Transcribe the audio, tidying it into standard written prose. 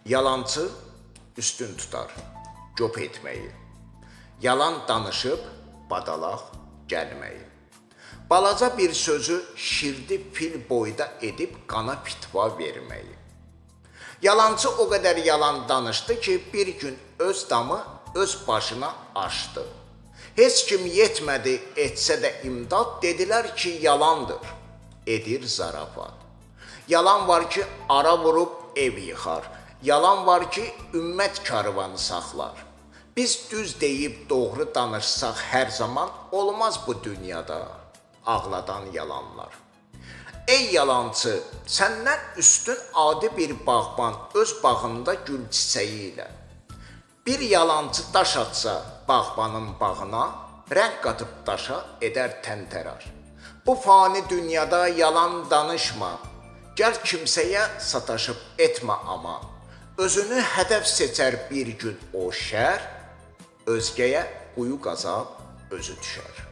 Yalancı üstün tutar göp etməyi. Yalan danışıb badalaq gəlməyi. Balaca bir sözü şirdi fil boyda edib qana pitva verməyi. Yalancı o qədər yalan danışdı ki, bir gün öz damı öz başına açdı. Heç kim yetmədi, etsə də imdad, dedilər ki, yalandır, edir zarafat. Yalan var ki, ara vurub ev yıxar. Yalan var ki, ümmət karvanı saxlar. Biz düz deyib doğru danışsaq hər zaman olmaz bu dünyada ağladan yalanlar. Ey yalancı, səndən üstün adi bir bağban öz bağında gül çiçəyi ilə. Bir yalancı daş atsa bağbanın bağına, rəng qatıb daşa edər təntərar. Bu fani dünyada yalan danışma, gəl kimsəyə sataşıb etmə aman. Özünü hədəf seçər bir gün o şər, özgəyə quyu qazab özü düşər.